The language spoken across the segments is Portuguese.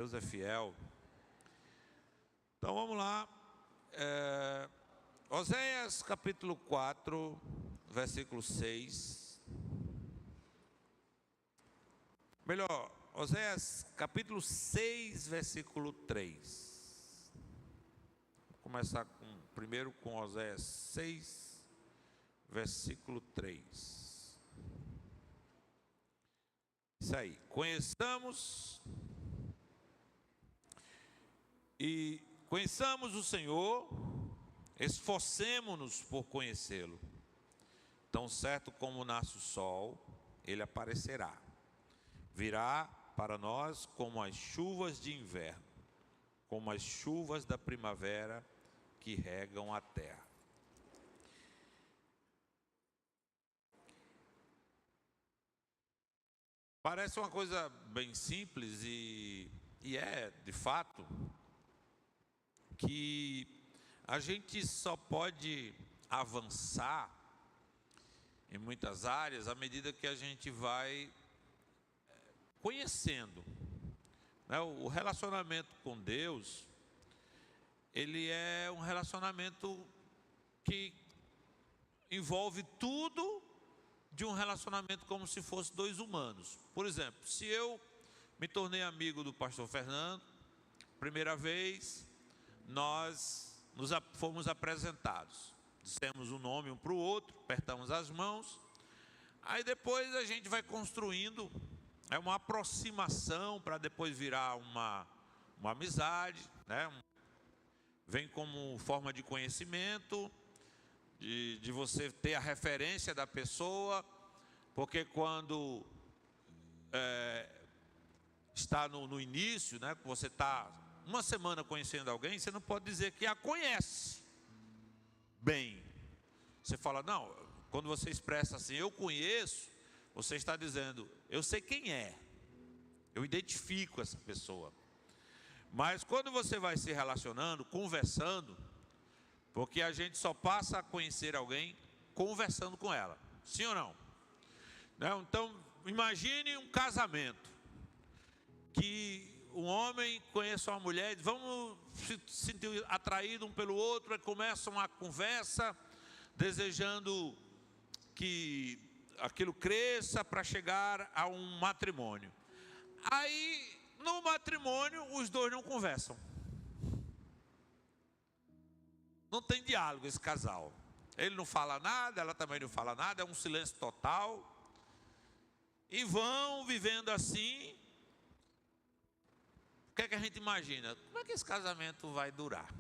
Deus é fiel. Então vamos lá. Oséias capítulo 4, versículo 6. Melhor, Oséias capítulo 6, versículo 3. Vou começar primeiro com Oséias 6, versículo 3. Isso aí. Conheçamos o Senhor, esforcemo-nos por conhecê-lo. Tão certo como nasce o sol, ele aparecerá. Virá para nós como as chuvas de inverno, como as chuvas da primavera que regam a terra. Parece uma coisa bem simples e é, de fato, que a gente só pode avançar em muitas áreas à medida que a gente vai conhecendo. O relacionamento com Deus, ele é um relacionamento que envolve tudo de um relacionamento como se fosse dois humanos. Por exemplo, se eu me tornei amigo do pastor Fernando, primeira vez, nós fomos apresentados, dissemos o nome um para o outro, apertamos as mãos, aí depois a gente vai construindo uma aproximação para depois virar uma amizade, né? Vem como forma de conhecimento, de você ter a referência da pessoa, porque quando está no início, né, você está uma semana conhecendo alguém, você não pode dizer que a conhece bem. Você fala, não, quando você expressa assim, eu conheço, você está dizendo, eu sei quem é, eu identifico essa pessoa. Mas quando você vai se relacionando, conversando, porque a gente só passa a conhecer alguém conversando com ela, sim ou não? Então, imagine um casamento, que um homem conhece uma mulher, vamos se sentir atraído um pelo outro, e começa uma conversa, desejando que aquilo cresça para chegar a um matrimônio. Aí, no matrimônio, os dois não conversam. Não tem diálogo esse casal. Ele não fala nada, ela também não fala nada, é um silêncio total. E vão vivendo assim. O que é que a gente imagina? Como é que esse casamento vai durar?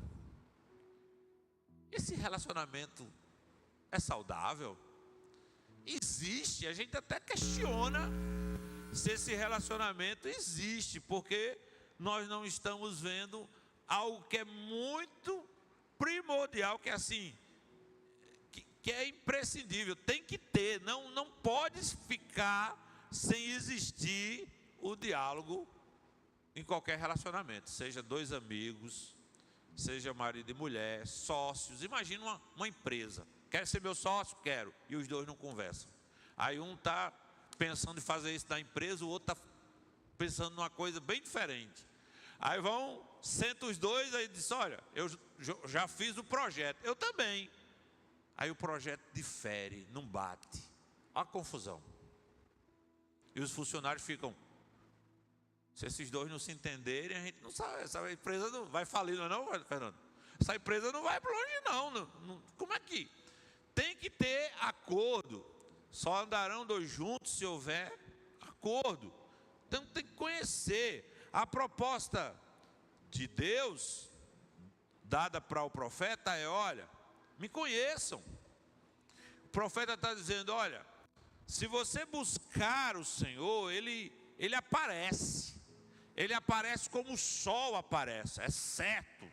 Esse relacionamento é saudável? Existe, a gente até questiona se esse relacionamento existe, porque nós não estamos vendo algo que é muito primordial, que é assim, que é imprescindível, tem que ter, não pode ficar sem existir o diálogo em qualquer relacionamento, seja dois amigos, seja marido e mulher, sócios. Imagina uma empresa, quer ser meu sócio? Quero, e os dois não conversam. Aí um está pensando em fazer isso na empresa, o outro está pensando numa coisa bem diferente. Aí sentam os dois, aí diz, olha, eu já fiz o projeto, eu também. Aí o projeto difere, não bate, a confusão. E os funcionários ficam, se esses dois não se entenderem, a gente não sabe, essa empresa não vai falir, não, Fernando? Essa empresa não vai para longe, não. Como é que? Tem que ter acordo. Só andarão dois juntos se houver acordo. Então tem que conhecer. A proposta de Deus, dada para o profeta, é, olha, me conheçam. O profeta está dizendo, olha, se você buscar o Senhor, Ele aparece. Ele aparece como o sol aparece, é certo.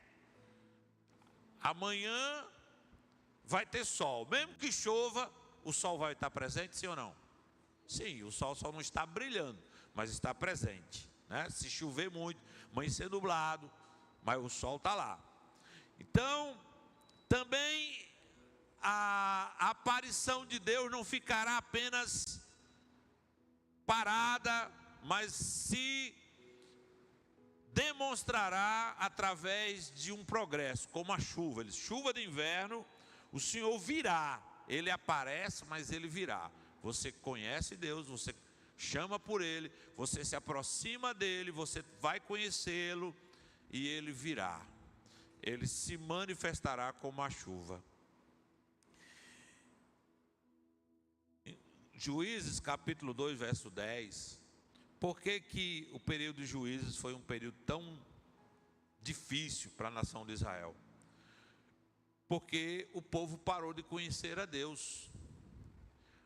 Amanhã vai ter sol, mesmo que chova, o sol vai estar presente, sim ou não? Sim, o sol só não está brilhando, mas está presente, né? Se chover muito, amanhecer nublado, mas o sol está lá. Então, também a aparição de Deus não ficará apenas parada, mas se demonstrará através de um progresso, como a chuva. Chuva de inverno, o Senhor virá. Ele aparece, mas ele virá. Você conhece Deus, você chama por Ele, você se aproxima dEle, você vai conhecê-lo e Ele virá. Ele se manifestará como a chuva. Juízes capítulo 2, verso 10. Por que o período de Juízes foi um período tão difícil para a nação de Israel? Porque o povo parou de conhecer a Deus.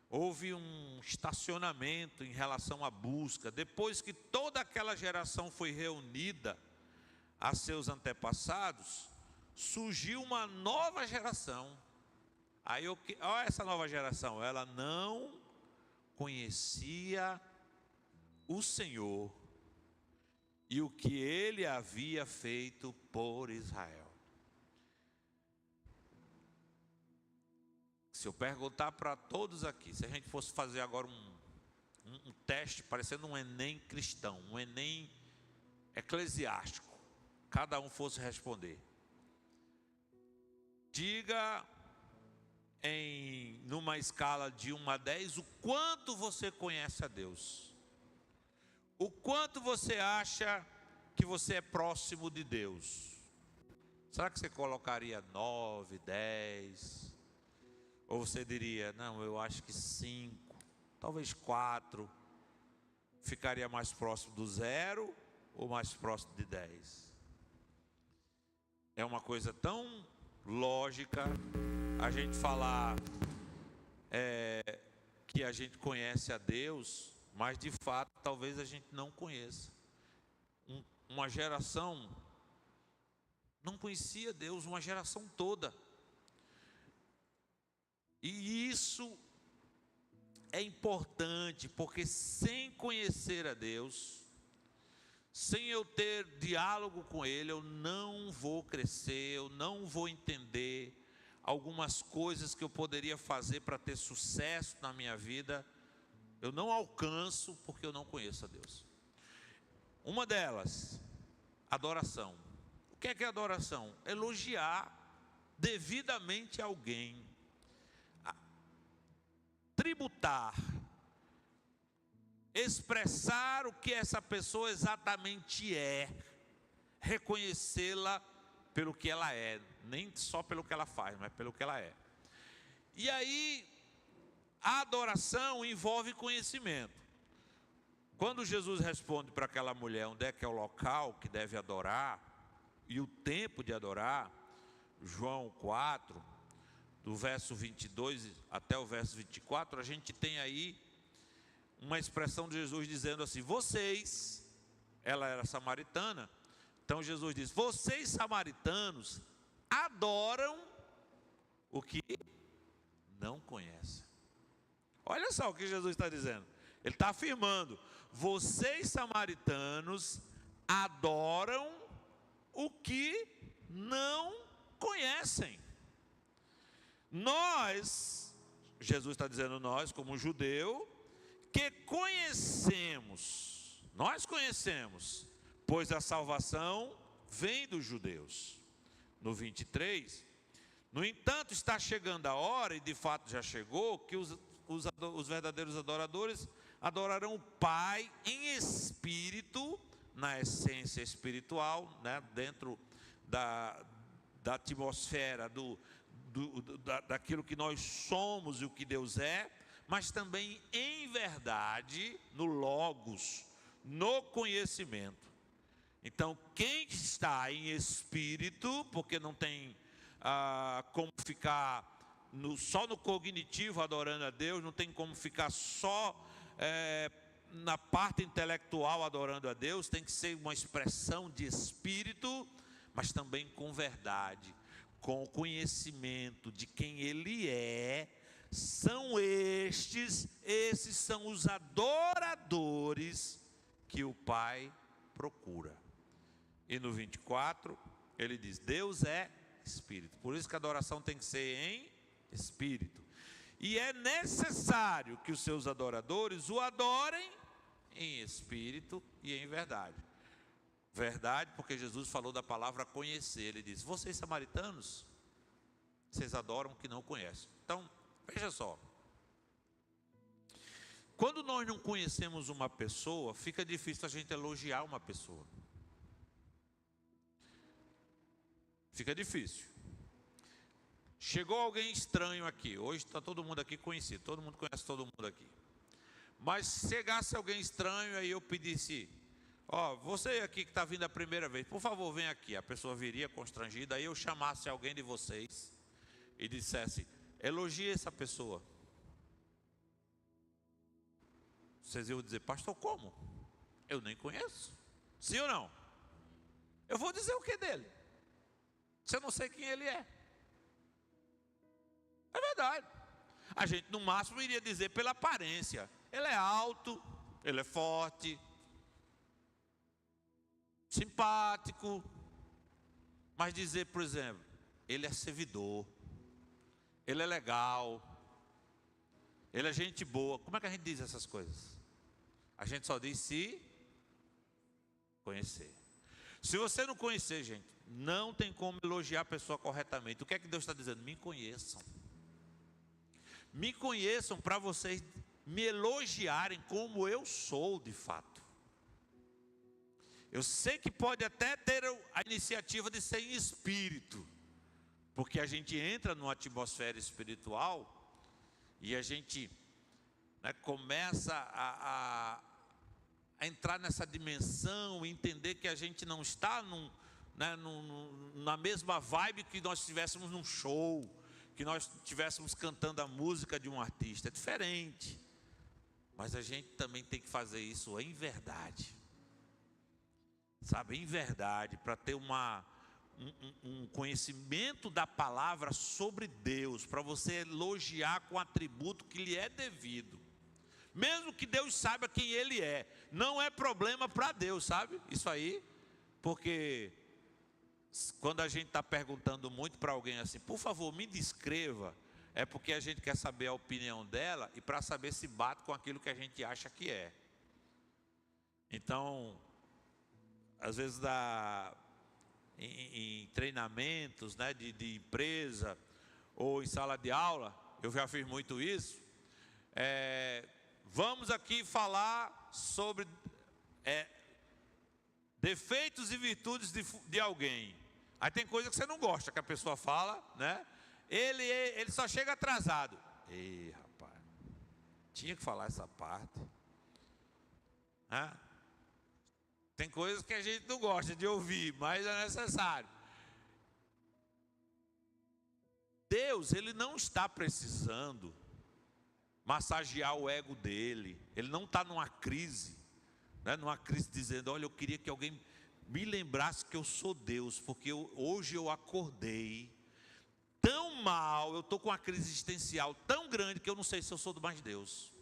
Houve um estacionamento em relação à busca. Depois que toda aquela geração foi reunida a seus antepassados, surgiu uma nova geração. Aí, olha essa nova geração, ela não conhecia o Senhor e o que Ele havia feito por Israel. Se eu perguntar para todos aqui, se a gente fosse fazer agora um teste, parecendo um Enem cristão, um Enem eclesiástico, cada um fosse responder. Diga numa escala de 1 a 10, o quanto você conhece a Deus. O quanto você acha que você é próximo de Deus. Será que você colocaria 9, 10? Ou você diria, não, eu acho que 5, talvez 4. Ficaria mais próximo do 0 ou mais próximo de 10? É uma coisa tão lógica a gente falar que a gente conhece a Deus, mas de fato talvez a gente não conheça. Uma geração não conhecia Deus, uma geração toda. E isso é importante, porque sem conhecer a Deus, sem eu ter diálogo com Ele, eu não vou crescer, eu não vou entender algumas coisas que eu poderia fazer para ter sucesso na minha vida. Eu não alcanço porque eu não conheço a Deus. Uma delas, adoração. O que é adoração? Elogiar devidamente alguém. Tributar, expressar o que essa pessoa exatamente é, reconhecê-la pelo que ela é, nem só pelo que ela faz, mas pelo que ela é. E aí, a adoração envolve conhecimento. Quando Jesus responde para aquela mulher onde é que é o local que deve adorar e o tempo de adorar, João 4, do verso 22 até o verso 24, a gente tem aí uma expressão de Jesus dizendo assim: vocês, ela era samaritana, então Jesus diz, vocês samaritanos adoram o que não conhecem. Olha só o que Jesus está dizendo, Ele está afirmando, vocês samaritanos adoram o que não conhecem. Nós, Jesus está dizendo nós, como judeu, que conhecemos, nós conhecemos, pois a salvação vem dos judeus. No 23, no entanto, está chegando a hora, e de fato já chegou, que os verdadeiros adoradores adorarão o Pai em espírito, na essência espiritual, né, dentro da atmosfera daquilo que nós somos e o que Deus é, mas também em verdade, no logos, no conhecimento. Então, quem está em espírito, porque não tem como ficar só no cognitivo adorando a Deus, não tem como ficar só na parte intelectual adorando a Deus, tem que ser uma expressão de espírito, mas também com verdade, com o conhecimento de quem Ele é. São esses são os adoradores que o Pai procura. E no 24, ele diz, Deus é Espírito, por isso que a adoração tem que ser em Espírito, e é necessário que os seus adoradores o adorem em Espírito e em verdade. Verdade, porque Jesus falou da palavra conhecer. Ele disse: vocês samaritanos, vocês adoram o que não conhecem. Então, veja só. Quando nós não conhecemos uma pessoa, fica difícil a gente elogiar uma pessoa. Fica difícil. Chegou alguém estranho aqui. Hoje está todo mundo aqui conhecido. Todo mundo conhece todo mundo aqui. Mas se chegasse alguém estranho, aí eu pedisse: ó, você aqui que está vindo a primeira vez, por favor, vem aqui. A pessoa viria constrangida. Aí eu chamasse alguém de vocês e dissesse: elogie essa pessoa. Vocês iam dizer: pastor, como? Eu nem conheço. Sim ou não? Eu vou dizer o que dele, se eu não sei quem ele é? É verdade. A gente no máximo iria dizer pela aparência: ele é alto, ele é forte, simpático. Mas dizer, por exemplo, ele é servidor, ele é legal, ele é gente boa. Como é que a gente diz essas coisas? A gente só diz se conhecer. Se você não conhecer, gente, não tem como elogiar a pessoa corretamente. O que é que Deus está dizendo? Me conheçam. Me conheçam para vocês me elogiarem como eu sou de fato. Eu sei que pode até ter a iniciativa de ser em espírito, porque a gente entra numa atmosfera espiritual e a gente, né, começa a entrar nessa dimensão, entender que a gente não está na mesma vibe que nós estivéssemos num show, que nós estivéssemos cantando a música de um artista. É diferente, mas a gente também tem que fazer isso em verdade, sabe, em verdade, para ter um conhecimento da palavra sobre Deus, para você elogiar com o atributo que lhe é devido. Mesmo que Deus saiba quem Ele é, não é problema para Deus, sabe? Isso aí, porque quando a gente está perguntando muito para alguém assim: por favor, me descreva, é porque a gente quer saber a opinião dela e para saber se bate com aquilo que a gente acha que é. Então, às vezes em treinamentos, né, de empresa ou em sala de aula, eu já fiz muito isso. Vamos aqui falar sobre defeitos e virtudes de alguém. Aí tem coisa que você não gosta que a pessoa fala, né? Ele só chega atrasado. Ei, rapaz, tinha que falar essa parte, né? Tem coisas que a gente não gosta de ouvir, mas é necessário. Deus, Ele não está precisando massagear o ego dele. Ele não está numa crise, né? Numa crise dizendo: olha, eu queria que alguém me lembrasse que eu sou Deus, porque hoje eu acordei tão mal, eu estou com uma crise existencial tão grande que eu não sei se eu sou mais Deus.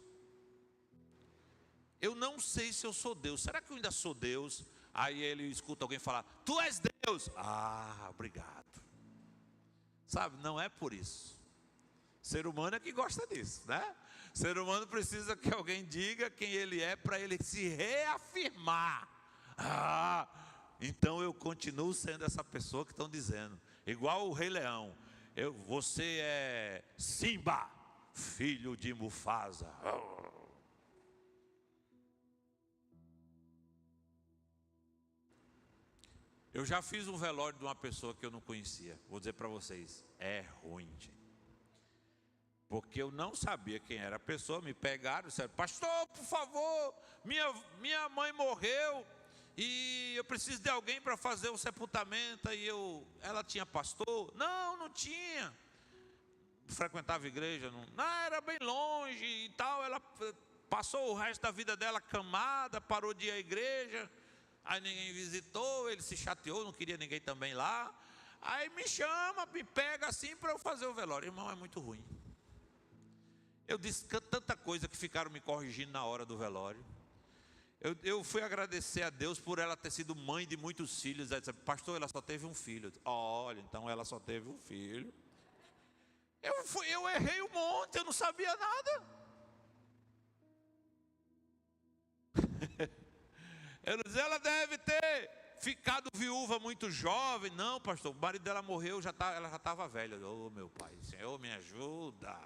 Eu não sei se eu sou Deus. Será que eu ainda sou Deus? Aí ele escuta alguém falar: tu és Deus. Ah, obrigado. Sabe, não é por isso. Ser humano é que gosta disso, né? Ser humano precisa que alguém diga quem ele é para ele se reafirmar. Ah, então eu continuo sendo essa pessoa que estão dizendo. Igual o Rei Leão. Você é Simba, filho de Mufasa. Eu já fiz um velório de uma pessoa que eu não conhecia. Vou dizer para vocês, é ruim, gente. Porque eu não sabia quem era a pessoa. Me pegaram e disseram: pastor, por favor, minha mãe morreu e eu preciso de alguém para fazer o sepultamento. E ela tinha pastor? Não tinha. Frequentava a igreja? Não, era bem longe e tal. Ela passou o resto da vida dela camada, parou de ir à igreja. Aí ninguém visitou, ele se chateou, não queria ninguém também lá. Aí me chama, me pega assim para eu fazer o velório. Irmão, é muito ruim. Eu disse tanta coisa que ficaram me corrigindo na hora do velório. Eu fui agradecer a Deus por ela ter sido mãe de muitos filhos. Ela disse: pastor, ela só teve um filho. Eu disse: olha, então ela só teve um filho. Eu errei um monte, eu não sabia nada. Eu não disse: ela deve ter ficado viúva muito jovem. Não, pastor, o marido dela morreu, ela já estava velha. Oh, meu pai, Senhor, me ajuda.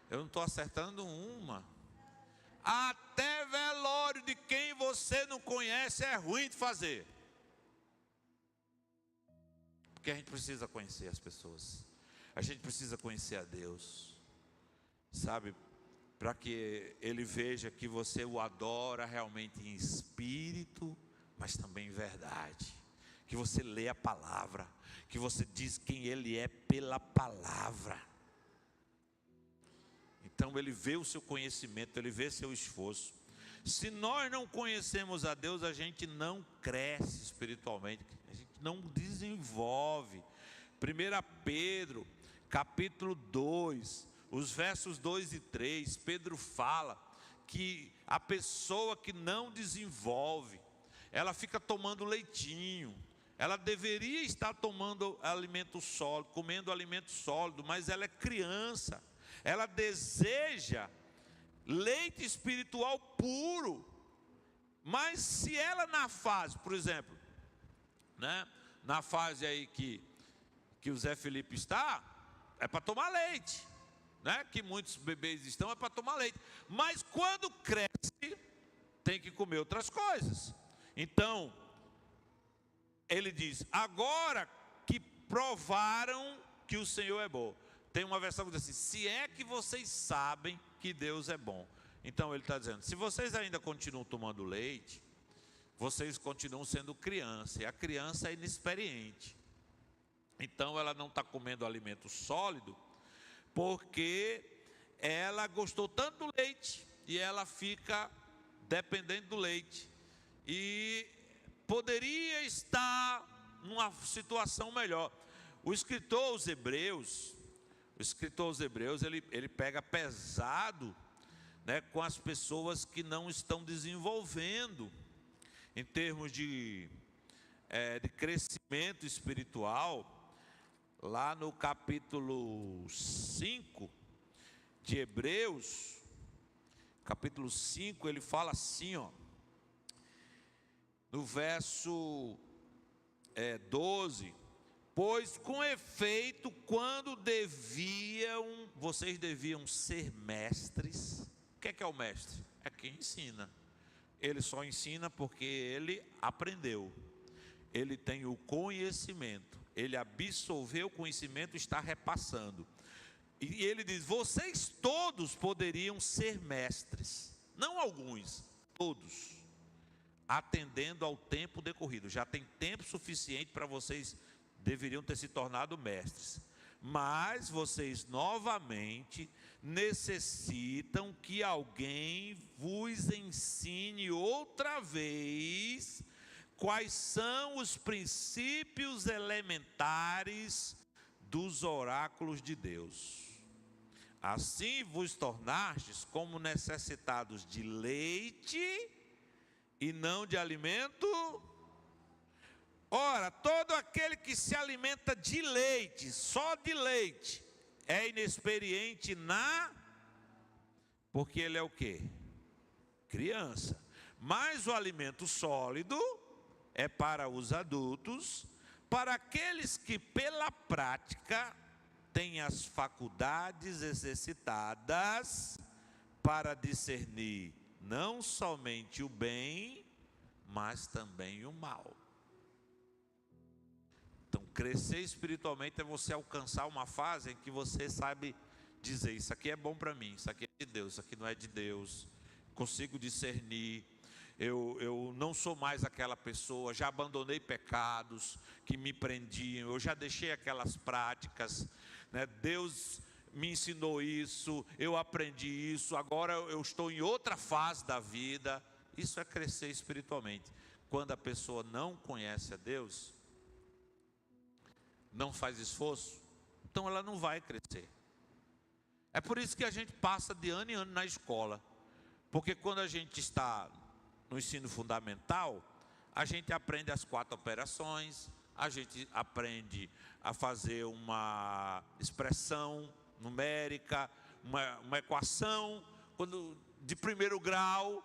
Eu não estou acertando uma. Até velório de quem você não conhece é ruim de fazer. Porque a gente precisa conhecer as pessoas. A gente precisa conhecer a Deus. Sabe? Para que Ele veja que você o adora realmente em espírito, mas também em verdade. Que você lê a palavra. Que você diz quem Ele é pela palavra. Então Ele vê o seu conhecimento, Ele vê seu esforço. Se nós não conhecemos a Deus, a gente não cresce espiritualmente, a gente não desenvolve. 1 Pedro, capítulo 2, os versos 2 e 3, Pedro fala que a pessoa que não desenvolve, ela fica tomando leitinho. Ela deveria estar tomando alimento sólido, comendo alimento sólido, mas ela é criança. Ela deseja leite espiritual puro. Mas se ela na fase, por exemplo, né, na fase aí que o Zé Felipe está, é para tomar leite, né, que muitos bebês estão, é para tomar leite. Mas quando cresce, tem que comer outras coisas. Então, ele diz, agora que provaram que o Senhor é bom. Tem uma versão que diz assim, se é que vocês sabem que Deus é bom. Então ele está dizendo, se vocês ainda continuam tomando leite, vocês continuam sendo criança, e a criança é inexperiente. Então ela não está comendo alimento sólido, porque ela gostou tanto do leite, e ela fica dependente do leite. E poderia estar numa situação melhor. O escritor aos Hebreus, ele pega pesado, né, com as pessoas que não estão desenvolvendo em termos de crescimento espiritual. Lá no capítulo 5 de Hebreus, capítulo 5, ele fala assim, ó, no verso 12, pois com efeito, quando vocês deviam ser mestres. O que é o mestre? É quem ensina. Ele só ensina porque ele aprendeu. Ele tem o conhecimento. Ele absorveu o conhecimento e está repassando. E ele diz, vocês todos poderiam ser mestres. Não alguns, todos. Atendendo ao tempo decorrido. Já tem tempo suficiente para vocês deveriam ter se tornado mestres. Mas vocês novamente necessitam que alguém vos ensine outra vez quais são os princípios elementares dos oráculos de Deus. Assim vos tornastes como necessitados de leite e não de alimento. Ora, todo aquele que se alimenta de leite, só de leite, é inexperiente porque ele é o quê? Criança. Mas o alimento sólido é para os adultos, para aqueles que pela prática têm as faculdades exercitadas para discernir não somente o bem, mas também o mal. Então, crescer espiritualmente é você alcançar uma fase em que você sabe dizer, isso aqui é bom para mim, isso aqui é de Deus, isso aqui não é de Deus. Consigo discernir, eu não sou mais aquela pessoa, já abandonei pecados que me prendiam, eu já deixei aquelas práticas, né? Deus me ensinou isso, eu aprendi isso, agora eu estou em outra fase da vida. Isso é crescer espiritualmente. Quando a pessoa não conhece a Deus, não faz esforço, então ela não vai crescer. É por isso que a gente passa de ano em ano na escola, porque quando a gente está no ensino fundamental, a gente aprende as 4 operações, a gente aprende a fazer uma expressão numérica, uma equação de primeiro grau.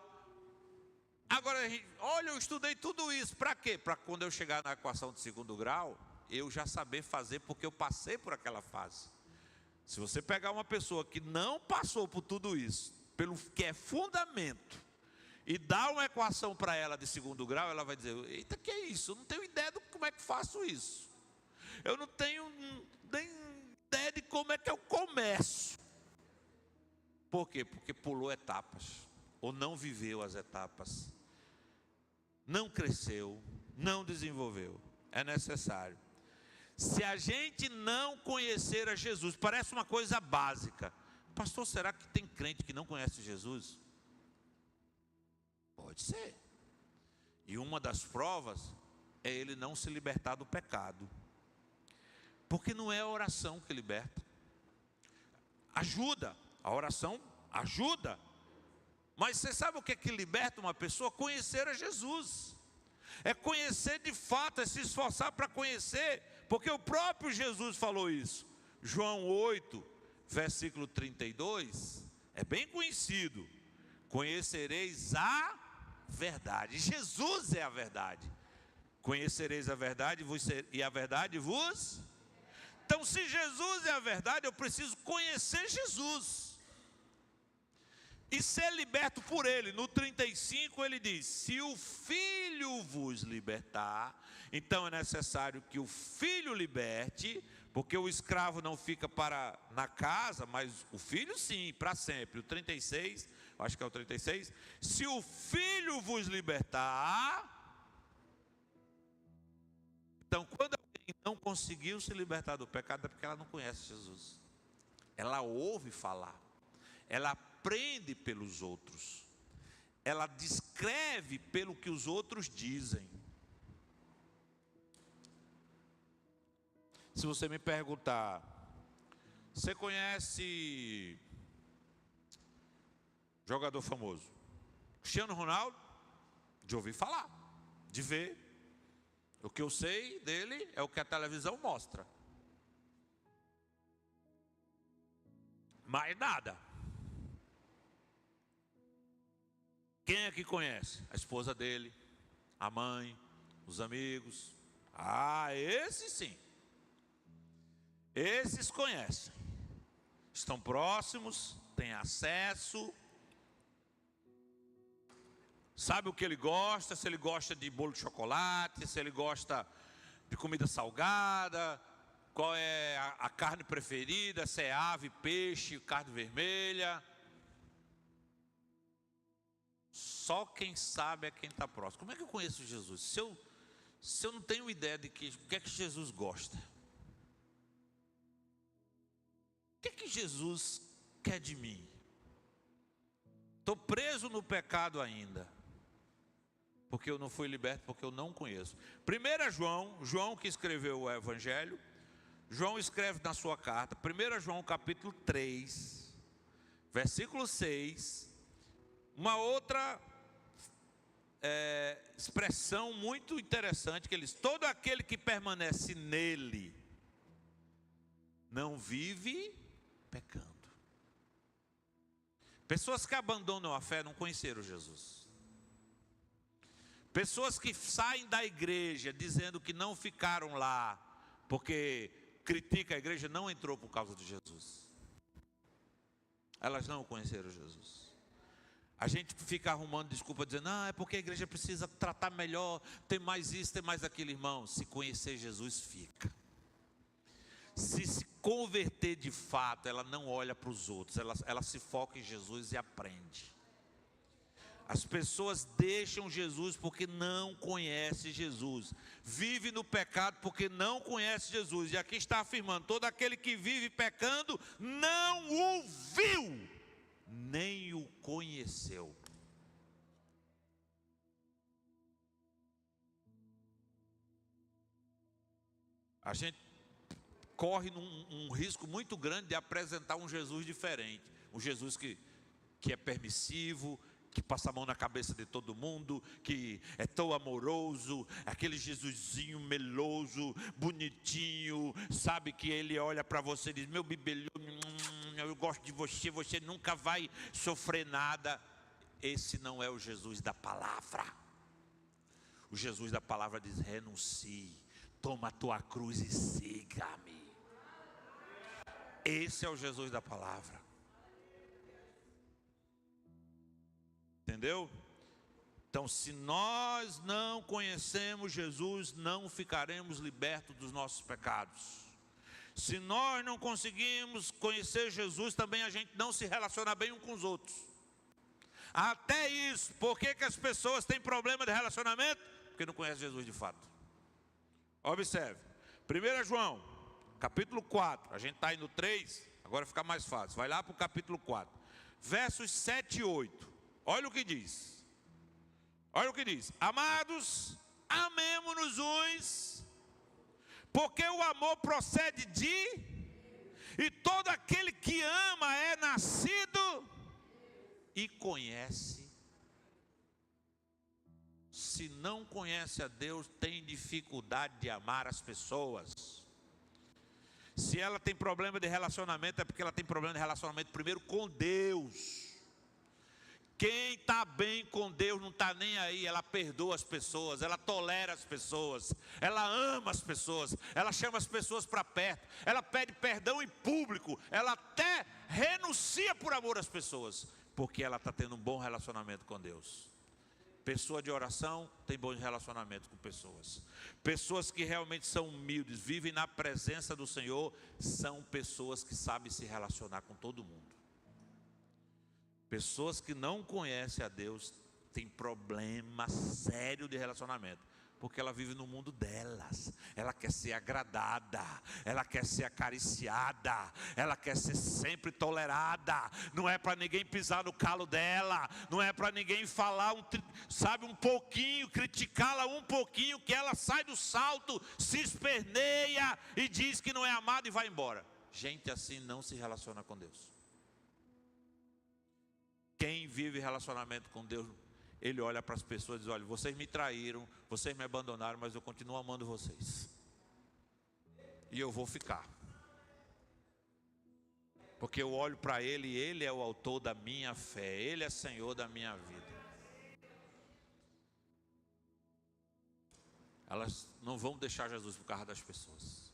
Agora, olha, eu estudei tudo isso, para quê? Para quando eu chegar na equação de segundo grau, eu já saber fazer, porque eu passei por aquela fase. Se você pegar uma pessoa que não passou por tudo isso, pelo que é fundamento, e dar uma equação para ela de segundo grau, ela vai dizer: eita, que é isso? Eu não tenho ideia de como é que faço isso. Eu não tenho nem ideia de como é que eu começo. Por quê? Porque pulou etapas, ou não viveu as etapas, não cresceu, não desenvolveu. É necessário. Se a gente não conhecer a Jesus, parece uma coisa básica. Pastor, será que tem crente que não conhece Jesus? Pode ser. E uma das provas é ele não se libertar do pecado. Porque não é a oração que liberta. Ajuda, a oração ajuda. Mas você sabe o que é que liberta uma pessoa? Conhecer a Jesus. É conhecer de fato, é se esforçar para conhecer, porque o próprio Jesus falou isso. João 8, versículo 32, é bem conhecido. Conhecereis a verdade. Jesus é a verdade. Conhecereis a verdade e a verdade vos... Então, se Jesus é a verdade, eu preciso conhecer Jesus e ser liberto por Ele. No 35 ele diz: se o Filho vos libertar, então é necessário que o Filho liberte, porque o escravo não fica na casa, mas o Filho sim, para sempre. O 36, acho que é o 36, se o Filho vos libertar. Então, quando alguém não conseguiu se libertar do pecado, é porque ela não conhece Jesus. Ela ouve falar, ela aprende pelos outros, ela descreve pelo que os outros dizem. Se você me perguntar: você conhece jogador famoso? Cristiano Ronaldo? De ouvir falar, de ver. O que eu sei dele é o que a televisão mostra. Mais nada. Quem é que conhece? A esposa dele, a mãe, os amigos. Ah, esses sim. Esses conhecem. Estão próximos, têm acesso. Sabe o que ele gosta, se ele gosta de bolo de chocolate, se ele gosta de comida salgada, qual é a carne preferida, se é ave, peixe, carne vermelha. Só quem sabe é quem está próximo. Como é que eu conheço Jesus? Se eu não tenho ideia de o que é que Jesus gosta. O que é que Jesus quer de mim? Estou preso no pecado ainda, porque eu não fui liberto, porque eu não conheço. 1 João que escreveu o Evangelho, João escreve na sua carta, 1 João capítulo 3, versículo 6, uma outra expressão muito interessante, que ele diz: todo aquele que permanece nele, não vive pecando. Pessoas que abandonam a fé não conheceram Jesus. Pessoas que saem da igreja dizendo que não ficaram lá porque critica a igreja, não entrou por causa de Jesus. Elas não conheceram Jesus. A gente fica arrumando desculpa dizendo: é porque a igreja precisa tratar melhor, tem mais isso, tem mais aquilo. Irmão, se conhecer Jesus, fica. Se converter de fato, ela não olha para os outros, ela se foca em Jesus e aprende. As pessoas deixam Jesus porque não conhecem Jesus, vive no pecado porque não conhece Jesus. E aqui está afirmando: todo aquele que vive pecando não o viu, nem o conheceu. A gente corre um risco muito grande de apresentar um Jesus diferente. Um Jesus que é permissivo, que passa a mão na cabeça de todo mundo, que é tão amoroso, aquele Jesusinho meloso, bonitinho, sabe, que ele olha para você e diz: meu bibelô, eu gosto de você, você nunca vai sofrer nada. esse não é o Jesus da palavra. O Jesus da palavra diz: renuncie, toma a tua cruz e siga-me. Esse é o Jesus da palavra. Entendeu? Então, se nós não conhecemos Jesus, não ficaremos libertos dos nossos pecados. Se nós não conseguimos conhecer Jesus, também a gente não se relaciona bem uns com os outros. Até isso, por que as pessoas têm problema de relacionamento? Porque não conhecem Jesus de fato. Observe, 1 João, capítulo 4, a gente está aí no 3, agora fica mais fácil. Vai lá para o capítulo 4, versos 7 e 8. Olha o que diz. Olha o que diz: amados, amemo-nos uns, porque o amor procede de, e todo aquele que ama é nascido e conhece. Se não conhece a Deus, tem dificuldade de amar as pessoas. Se ela tem problema de relacionamento, é porque ela tem problema de relacionamento primeiro com Deus. Quem está bem com Deus não está nem aí, ela perdoa as pessoas, ela tolera as pessoas, ela ama as pessoas, ela chama as pessoas para perto, ela pede perdão em público, ela até renuncia por amor às pessoas, porque ela está tendo um bom relacionamento com Deus. Pessoa de oração tem bom relacionamento com pessoas. Pessoas que realmente são humildes, vivem na presença do Senhor, são pessoas que sabem se relacionar com todo mundo. Pessoas que não conhecem a Deus têm problema sério de relacionamento, porque ela vive no mundo delas. Ela quer ser agradada, ela quer ser acariciada, ela quer ser sempre tolerada. Não é para ninguém pisar no calo dela, não é para ninguém falar um pouquinho, criticá-la um pouquinho, que ela sai do salto, se esperneia e diz que não é amada e vai embora. Gente assim não se relaciona com Deus. Quem vive relacionamento com Deus, ele olha para as pessoas e diz: olha, vocês me traíram, vocês me abandonaram, mas eu continuo amando vocês. E eu vou ficar. Porque eu olho para Ele e Ele é o autor da minha fé, Ele é Senhor da minha vida. Elas não vão deixar Jesus por causa das pessoas.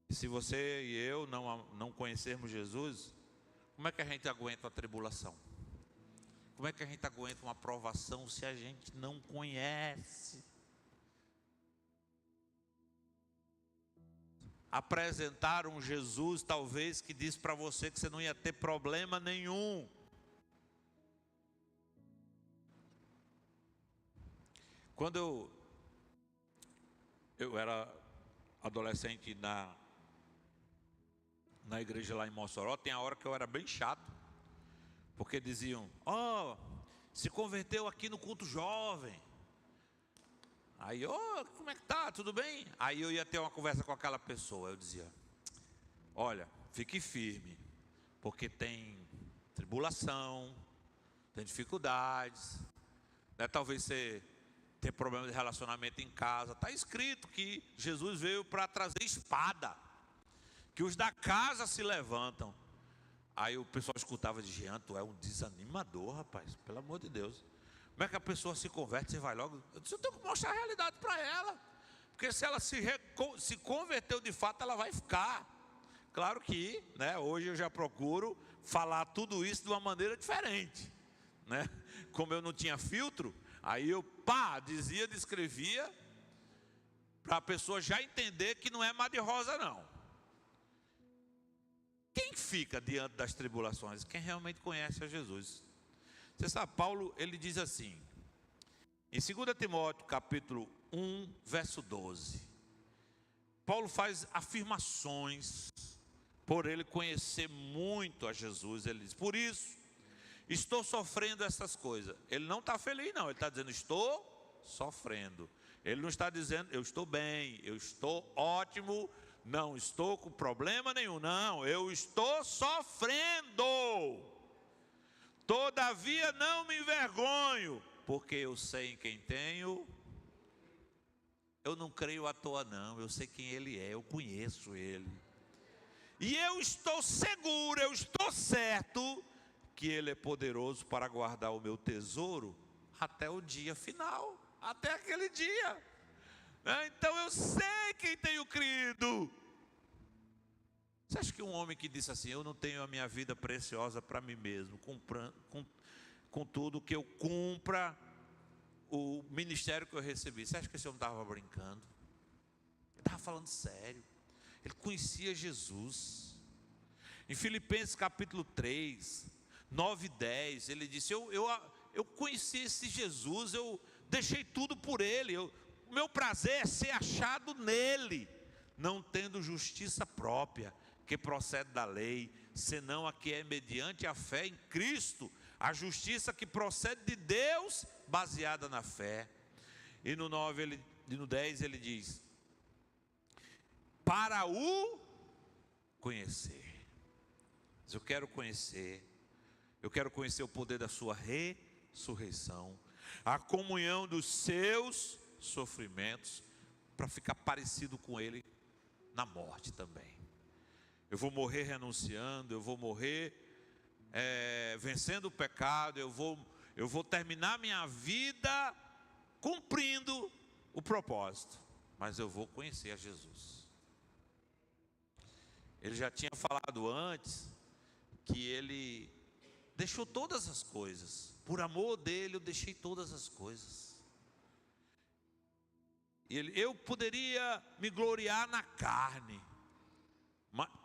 E se você e eu não conhecermos Jesus, como é que a gente aguenta a tribulação? Como é que a gente aguenta uma provação se a gente não conhece? Apresentaram Jesus, talvez, que disse para você que você não ia ter problema nenhum. Quando eu era adolescente na igreja lá em Mossoró, tem a hora que eu era bem chato, porque diziam: se converteu aqui no culto jovem. Aí, como é que tá? Tudo bem? Aí eu ia ter uma conversa com aquela pessoa, eu dizia: olha, fique firme, porque tem tribulação, tem dificuldades, né? Talvez você tenha problema de relacionamento em casa. Está escrito que Jesus veio para trazer espada, que os da casa se levantam. Aí o pessoal escutava de Jean, tu é um desanimador, rapaz, pelo amor de Deus. Como é que a pessoa se converte, você vai logo? Eu disse: eu tenho que mostrar a realidade para ela, porque se ela se converteu de fato, ela vai ficar. Claro que, né, hoje eu já procuro falar tudo isso de uma maneira diferente, né? Como eu não tinha filtro, aí eu descrevia, para a pessoa já entender que não é mar de rosa não. Quem fica diante das tribulações? Quem realmente conhece a Jesus. Você sabe, Paulo, ele diz assim, em 2 Timóteo, capítulo 1, verso 12. Paulo faz afirmações, por ele conhecer muito a Jesus. Ele diz: por isso, estou sofrendo essas coisas. Ele não está feliz não, ele está dizendo: estou sofrendo. Ele não está dizendo: eu estou bem, eu estou ótimo, não estou com problema nenhum. Não, eu estou sofrendo. Todavia não me envergonho, porque eu sei em quem tenho. Eu não creio à toa não, eu sei quem Ele é, eu conheço Ele. E eu estou seguro, eu estou certo, que Ele é poderoso para guardar o meu tesouro até o dia final, até aquele dia. Então eu sei quem tenho crido. Você acha que um homem que disse assim: eu não tenho a minha vida preciosa para mim mesmo, com tudo que eu cumpra o ministério que eu recebi, você acha que esse homem estava brincando? Ele estava falando sério. Ele conhecia Jesus. Em Filipenses capítulo 3, 9 e 10, ele disse: eu conheci esse Jesus, eu deixei tudo por Ele, o meu prazer é ser achado nele, não tendo justiça própria, que procede da lei, senão a que é mediante a fé em Cristo, a justiça que procede de Deus, baseada na fé. E no 10 ele diz: para o conhecer. Mas eu quero conhecer o poder da sua ressurreição, a comunhão dos seus sofrimentos, para ficar parecido com Ele na morte também. Eu vou morrer renunciando, eu vou morrer vencendo o pecado, eu vou terminar minha vida cumprindo o propósito, mas eu vou conhecer a Jesus. Ele já tinha falado antes que Ele deixou todas as coisas, por amor dele eu deixei todas as coisas. Eu poderia me gloriar na carne,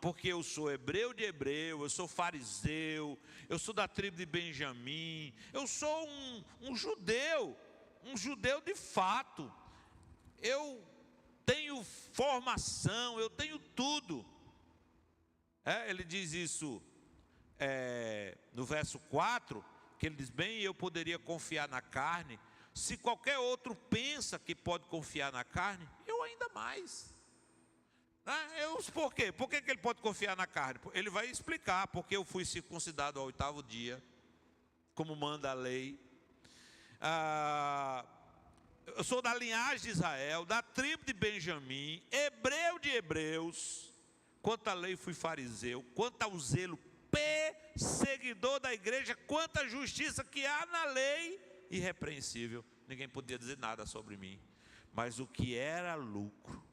porque eu sou hebreu de hebreu, eu sou fariseu, eu sou da tribo de Benjamim, eu sou um judeu de fato, eu tenho formação, eu tenho tudo. Ele diz isso no verso 4, que ele diz: bem, eu poderia confiar na carne, se qualquer outro pensa que pode confiar na carne, eu ainda mais. Por quê? Por que ele pode confiar na carne? Ele vai explicar: porque eu fui circuncidado ao 8º dia, como manda a lei. Eu sou da linhagem de Israel, da tribo de Benjamim, hebreu de hebreus. Quanto à lei fui fariseu, quanto ao zelo perseguidor da igreja, quanto à justiça que há na lei, irrepreensível. Ninguém podia dizer nada sobre mim, mas o que era lucro,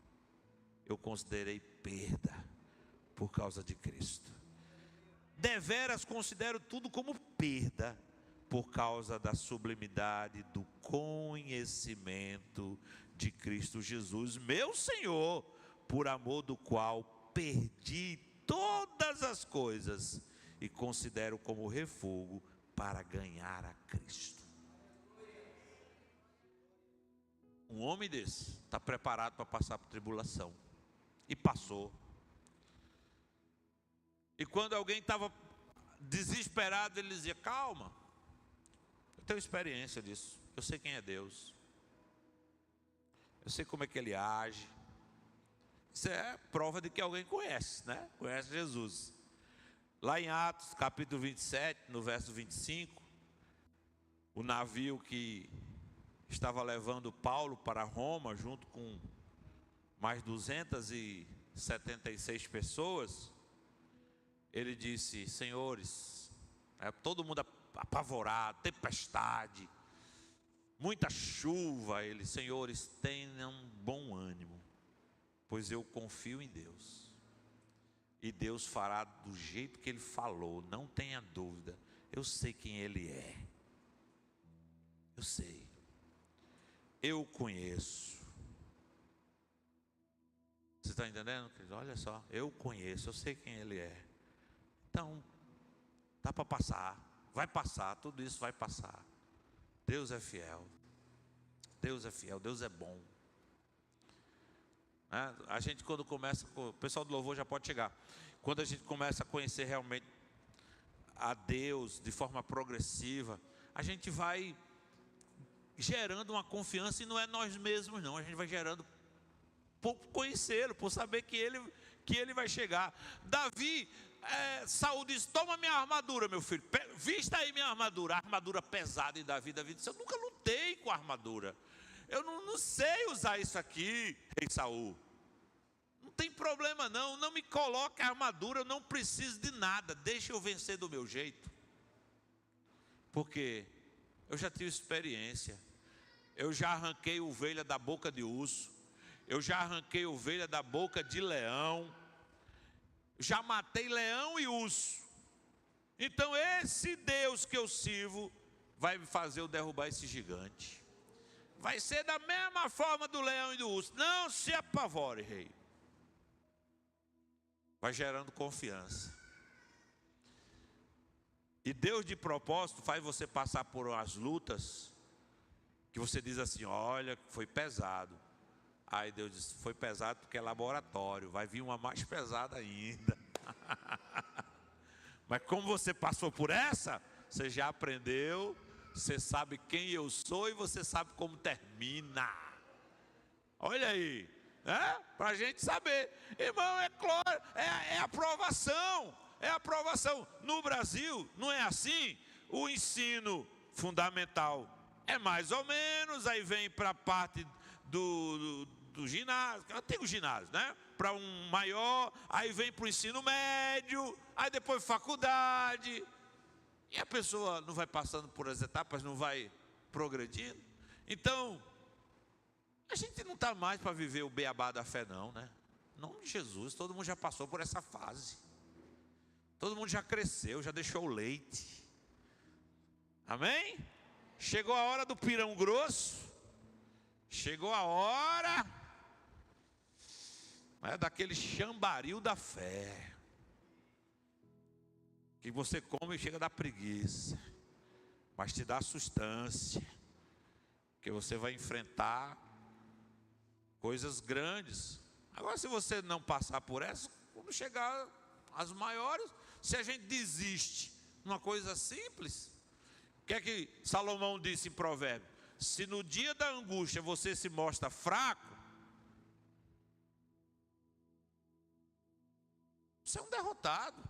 eu considerei perda por causa de Cristo. Deveras considero tudo como perda por causa da sublimidade do conhecimento de Cristo Jesus, meu Senhor, por amor do qual perdi todas as coisas e considero como refúgio para ganhar a Cristo. Um homem desse está preparado para passar por tribulação, e passou. E quando alguém estava desesperado, ele dizia: calma, eu tenho experiência disso, eu sei quem é Deus, eu sei como é que Ele age. Isso é prova de que alguém conhece, né? Conhece Jesus. Lá em Atos capítulo 27, no verso 25, o navio que estava levando Paulo para Roma, junto com mais 276 pessoas, ele disse: senhores, todo mundo apavorado, tempestade, muita chuva. Ele: senhores, tenham bom ânimo, pois eu confio em Deus, e Deus fará do jeito que Ele falou, não tenha dúvida. Eu sei quem Ele é, eu sei, eu o conheço. Você está entendendo? Olha só, eu o conheço, eu sei quem Ele é. Então, dá para passar, vai passar, tudo isso vai passar. Deus é fiel, Deus é fiel, Deus é bom. A gente, quando começa, o pessoal do louvor já pode chegar, quando a gente começa a conhecer realmente a Deus de forma progressiva, a gente vai gerando uma confiança, e não é nós mesmos não, a gente vai gerando por conhecê-lo, por saber que ele vai chegar. Davi, Saul disse: toma minha armadura, meu filho, vista aí minha armadura, a armadura pesada. E Davi disse: eu nunca lutei com a armadura, eu não sei usar isso aqui, rei Saul. Não tem problema não me coloque a armadura, eu não preciso de nada, deixa eu vencer do meu jeito. Porque eu já tive experiência. Eu já arranquei ovelha da boca de urso. Eu já arranquei ovelha da boca de leão. Já matei leão e urso. Então esse Deus que eu sirvo vai me fazer eu derrubar esse gigante. Vai ser da mesma forma do leão e do urso. Não se apavore, rei. Vai gerando confiança. E Deus de propósito faz você passar por umas lutas que você diz assim, olha, foi pesado. Aí Deus diz, foi pesado porque é laboratório, vai vir uma mais pesada ainda. Mas como você passou por essa, você já aprendeu, você sabe quem eu sou e você sabe como termina. Olha aí, para a gente saber. Irmão, é claro, é aprovação, é aprovação. No Brasil, não é assim? O ensino fundamental é mais ou menos, aí vem para a parte do ginásio, antigo ginásio, né? Para um maior, aí vem para o ensino médio, aí depois faculdade. E a pessoa não vai passando por as etapas, não vai progredindo. Então, a gente não está mais para viver o beabá da fé não, né? Em nome de Jesus, todo mundo já passou por essa fase. Todo mundo já cresceu, já deixou o leite. Amém? Chegou a hora do pirão grosso. Chegou a hora daquele chambaril da fé. Que você come e chega da preguiça. Mas te dá sustância. Que você vai enfrentar coisas grandes. Agora se você não passar por essa, quando chegar às maiores, se a gente desiste numa coisa simples. O que é que Salomão disse em Provérbios? Se no dia da angústia você se mostra fraco, você é um derrotado.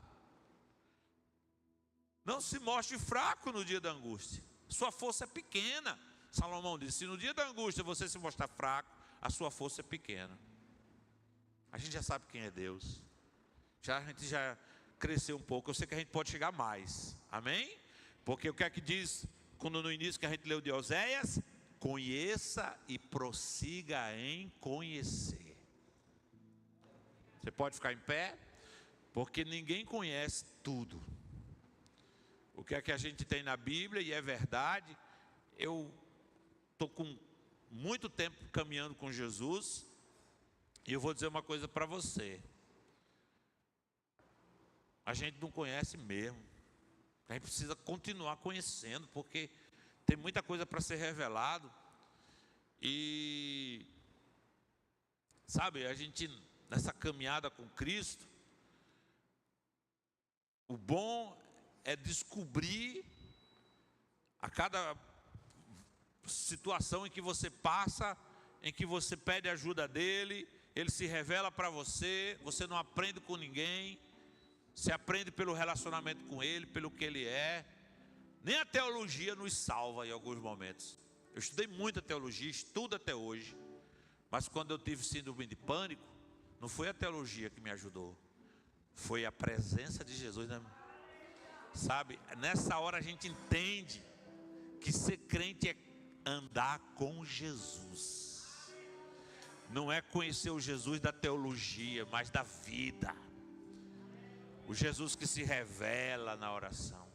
Não se mostre fraco no dia da angústia. Sua força é pequena. Salomão disse, se no dia da angústia você se mostrar fraco, a sua força é pequena. A gente já sabe quem é Deus. A gente já cresceu um pouco. Eu sei que a gente pode chegar mais. Amém? Porque o que é que diz, quando no início que a gente leu de Oséias? Conheça e prossiga em conhecer. Você pode ficar em pé? Porque ninguém conhece tudo. O que é que a gente tem na Bíblia, e é verdade, eu estou com muito tempo caminhando com Jesus, e eu vou dizer uma coisa para você. A gente não conhece mesmo. A gente precisa continuar conhecendo, porque tem muita coisa para ser revelado. E, sabe, a gente, nessa caminhada com Cristo, o bom é descobrir a cada situação em que você passa, em que você pede ajuda dele, ele se revela para você, você não aprende com ninguém, você aprende pelo relacionamento com ele, pelo que ele é. Nem a teologia nos salva em alguns momentos. Eu estudei muita teologia, estudo até hoje, mas quando eu tive síndrome de pânico, não foi a teologia que me ajudou, foi a presença de Jesus, né? Sabe, nessa hora a gente entende que ser crente é andar com Jesus. Não é conhecer o Jesus da teologia, mas da vida. O Jesus que se revela na oração.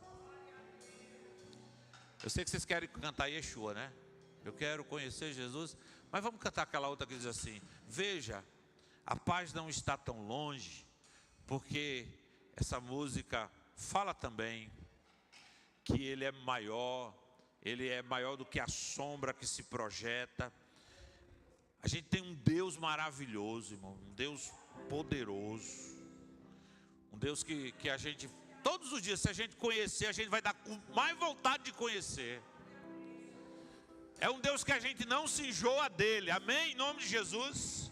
Eu sei que vocês querem cantar Yeshua, né? Eu quero conhecer Jesus. Mas vamos cantar aquela outra que diz assim: veja, a paz não está tão longe. Porque essa música fala também que ele é maior do que a sombra que se projeta. A gente tem um Deus maravilhoso, irmão, um Deus poderoso, um Deus que a gente, todos os dias, se a gente conhecer, a gente vai dar mais vontade de conhecer. É um Deus que a gente não se enjoa dele, amém? Em nome de Jesus.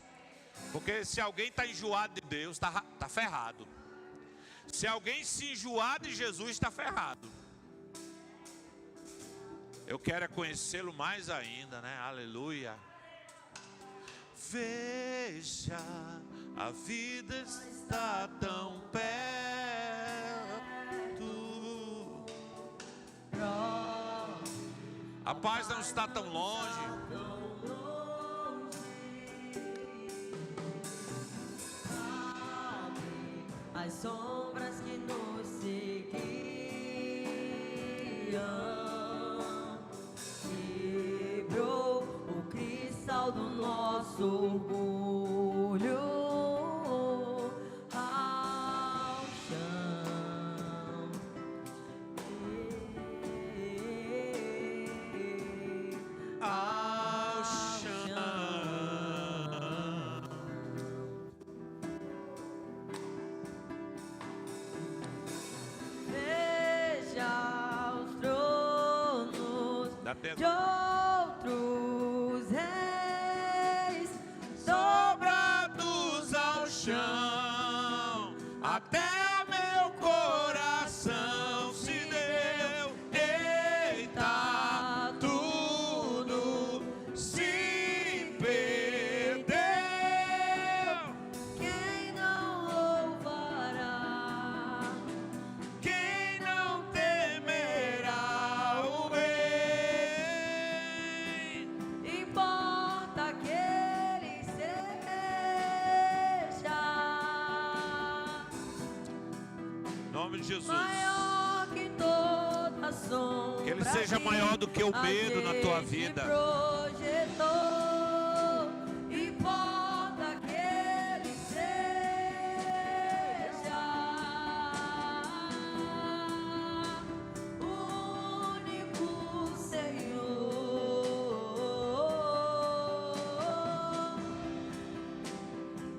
Porque se alguém está enjoado de Deus, está ferrado. Se alguém se enjoar de Jesus, está ferrado. Eu quero é conhecê-lo mais ainda, né? Aleluia. Veja, a vida está tão perto. paz não está tão longe. As sombras que nos seguiam quebrou o cristal do nosso orgulho ao chão. Ao chão. Veja os tronos Dá tempo. de outros reis Sobrados ao chão, até meu coração se deu. Eita, tudo se perdeu. Quem não louvará? Quem não temerá o bem? Importa que ele seja Em nome de Jesus. maior que toda sombra. Que ele seja maior do que o medo na tua a gente vida. projetou. Importa que ele seja o único Senhor.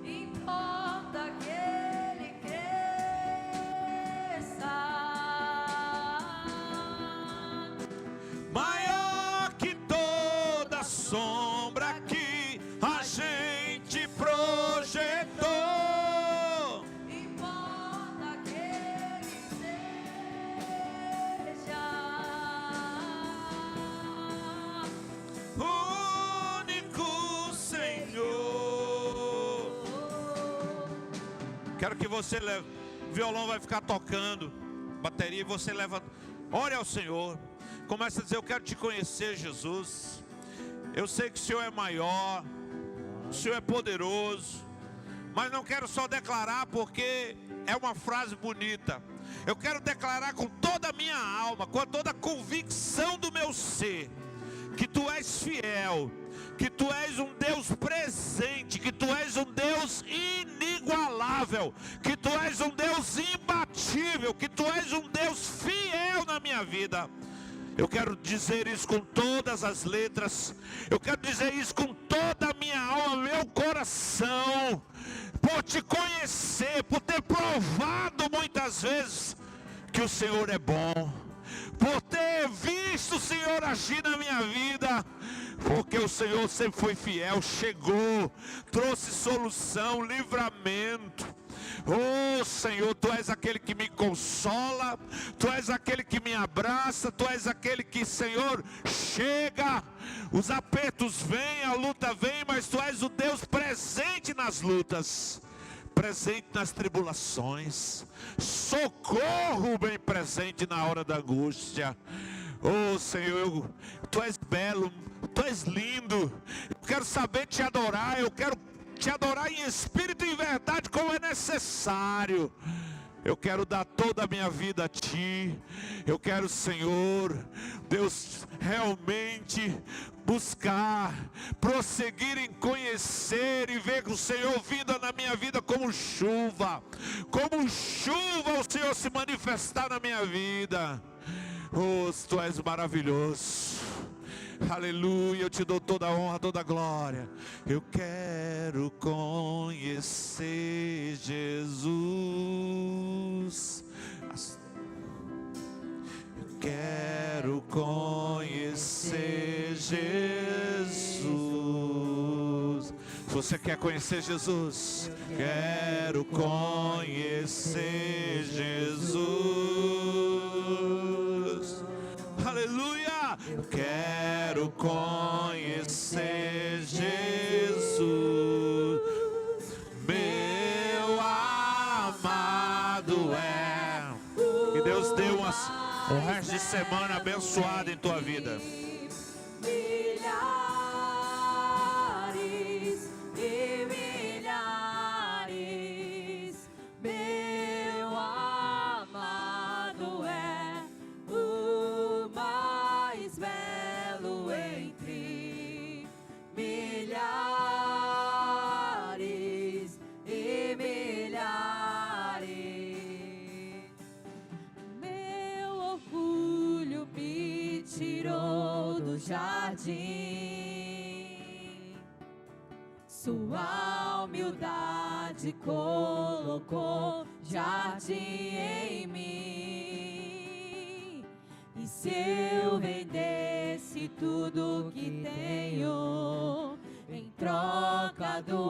Importa que ele cresça. Maior que toda sombra que a gente projetou. Importa que ele seja O único Senhor. Quero que você leve. O violão vai ficar tocando, bateria, e você leva. Ore ao Senhor. Começa a dizer: eu quero te conhecer, Jesus. Eu sei que o Senhor é maior, o Senhor é poderoso, mas não quero só declarar porque é uma frase bonita. Eu quero declarar com toda a minha alma, com toda a convicção do meu ser, que Tu és fiel, que Tu és um Deus presente, que Tu és um Deus inigualável, que Tu és um Deus imbatível, que Tu és um Deus fiel na minha vida. Eu quero dizer isso com todas as letras, eu quero dizer isso com toda a minha alma, meu coração, por Te conhecer, por ter provado muitas vezes que o Senhor é bom, por ter visto o Senhor agir na minha vida, porque o Senhor sempre foi fiel, chegou, trouxe solução, livramento. Oh Senhor, Tu és aquele que me consola, Tu és aquele que me abraça, Tu és aquele que, Senhor, chega, os apertos vêm, a luta vem, mas Tu és o Deus presente nas lutas, presente nas tribulações, socorro bem presente na hora da angústia. Oh Senhor, Tu és belo, Tu és lindo, eu quero saber Te adorar, eu quero Te adorar em espírito e em verdade como é necessário. Eu quero dar toda a minha vida a Ti. Eu quero, Senhor, Deus, realmente buscar, prosseguir em conhecer e ver o Senhor vindo na minha vida como chuva. Como chuva o Senhor se manifestar na minha vida. Oh, Tu és maravilhoso. Aleluia, eu Te dou toda a honra, toda a glória. Eu quero conhecer Jesus. Eu quero conhecer Jesus. Se você quer conhecer Jesus, quero conhecer Jesus. Aleluia. Eu quero conhecer Jesus, meu amado é. Que Deus dê um resto de semana abençoado em tua vida. tirou do jardim, sua humildade colocou jardim em mim. E se eu vendesse tudo que tenho em troca do